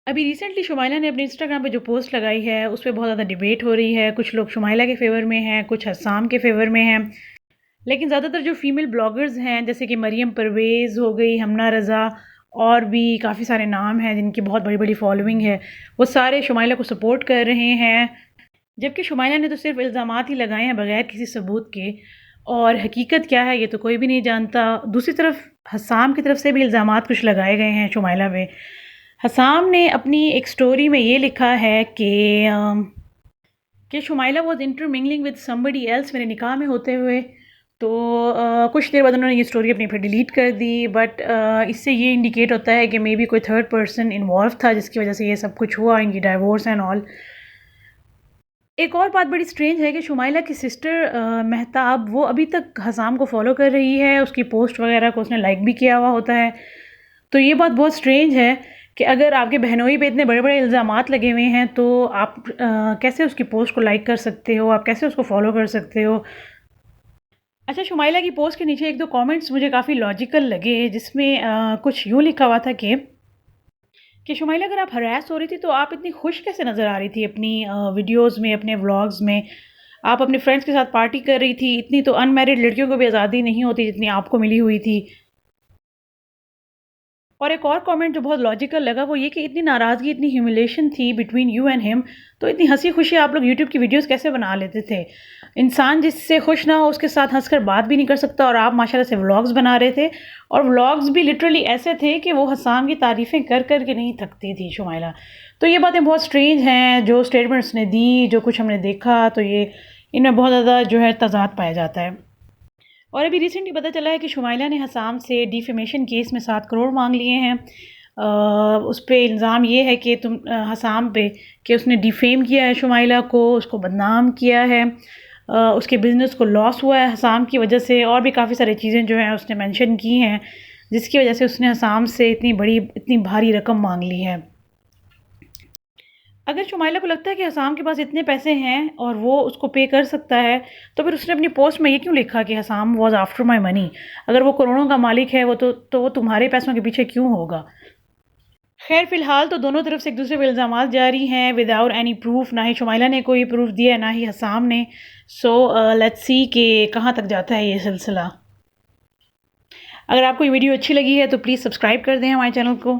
अभी रिसेंटली शुमाइला ने अपने इंस्टाग्राम पे जो पोस्ट लगाई है उस पे बहुत ज़्यादा डिबेट हो रही है। कुछ लोग शुमाइला के फ़ेवर में हैं, कुछ हसाम के फ़ेवर में हैं। लेकिन ज़्यादातर जो फ़ीमेल ब्लॉगर्स हैं जैसे कि मरियम परवेज़ हो गई, हमना रज़ा और भी काफ़ी सारे नाम हैं जिनकी बहुत बड़ी-बड़ी फ़ॉलोइंग है, वो सारे शुमाइला को सपोर्ट कर रहे हैं। जबकि शुमाइला ने तो सिर्फ़ इल्ज़ामात ही लगाए हैं बगैर किसी सबूत के, और हकीकत क्या है ये तो कोई भी नहीं जानता। दूसरी तरफ हसाम की तरफ से भी इल्ज़ामात कुछ लगाए गए हैं शुमाइला पे। हसाम ने अपनी एक स्टोरी में ये लिखा है कि Shumaila was intermingling with somebody else मेरे निकाह में होते हुए। तो कुछ देर बाद उन्होंने ये स्टोरी अपनी फिर डिलीट कर दी, बट इससे ये इंडिकेट होता है कि मे बी कोई थर्ड पर्सन इन्वॉल्व था जिसकी वजह से ये सब कुछ हुआ, इनकी डाइवोर्स एंड ऑल। एक और बात बड़ी स्ट्रेंज है कि शुमाइला की सिस्टर महताब वो अभी तक हसाम को फॉलो कर रही है, उसकी पोस्ट वगैरह को उसने लाइक भी किया हुआ होता है। तो ये बात बहुत स्ट्रेंज है कि अगर आपके बहनोई पे इतने बड़े-बड़े इल्ज़ामात लगे हुए हैं तो आप कैसे उसकी पोस्ट को लाइक कर सकते हो? आप कैसे उसको फ़ॉलो कर सकते हो? अच्छा, शुमाइला की पोस्ट के नीचे 1-2 कमेंट्स मुझे काफ़ी लॉजिकल लगे, जिसमें कुछ यूँ लिखा हुआ था कि शुमाइला अगर आप हरास हो रही थी तो आप इतनी खुश कैसे नज़र आ रही थी अपनी वीडियोज़ में, अपने व्लॉग्स में? आप अपने फ्रेंड्स के साथ पार्टी कर रही थी, इतनी तो अनमैरिड लड़कियों को भी आज़ादी नहीं होती जितनी आपको मिली हुई थी। और एक और कमेंट जो बहुत लॉजिकल लगा वो ये कि इतनी नाराज़गी, इतनी ह्यूमिलिएशन थी बिटवीन यू एंड हिम, तो इतनी हँसी-खुशी आप लोग यूट्यूब की वीडियोज़ कैसे बना लेते थे? इंसान जिससे खुश ना हो उसके साथ हँसकर बात भी नहीं कर सकता, और आप माशाल्लाह से व्लॉग्स बना रहे थे, और व्लॉग्स भी लिटरली ऐसे थे कि वो हसाम की तारीफ़ें कर के नहीं थकती थी शुमाइला। तो ये बातें बहुत स्ट्रेंज हैं, जो स्टेटमेंट्स ने दी, जो कुछ हमने देखा, तो ये इनमें बहुत ज़्यादा जो है तज़ाद पाया जाता है। और अभी रिसेंटली पता चला है कि शुमाइला ने हसाम से डिफेमेशन केस में 7 करोड़ मांग लिए हैं। उस पे इल्ज़ाम ये है कि हसाम पे कि उसने डिफेम किया है शुमाइला को, उसको बदनाम किया है, उसके बिज़नेस को लॉस हुआ है हसाम की वजह से, और भी काफ़ी सारी चीज़ें जो हैं उसने मेंशन की हैं, जिसकी वजह से उसने हसाम से इतनी भारी रकम मांग ली है। अगर शुमाइला को लगता है कि हसाम के पास इतने पैसे हैं और वो उसको पे कर सकता है, तो फिर उसने अपनी पोस्ट में ये क्यों लिखा कि Hasam was after my money? अगर वो करोड़ों का मालिक है, तो वो तुम्हारे पैसों के पीछे क्यों होगा? खैर, फ़िलहाल तो दोनों तरफ से एक-दूसरे पे इल्ज़ामात जारी हैं विदाउट एनी प्रूफ़। ना ही शुमाइला ने कोई प्रूफ़ दिया है, ना ही हसाम ने। सो लेट्स सी कि कहाँ तक जाता है ये सिलसिला। अगर आपको ये वीडियो अच्छी लगी है तो प्लीज़ सब्सक्राइब कर दें हमारे चैनल को।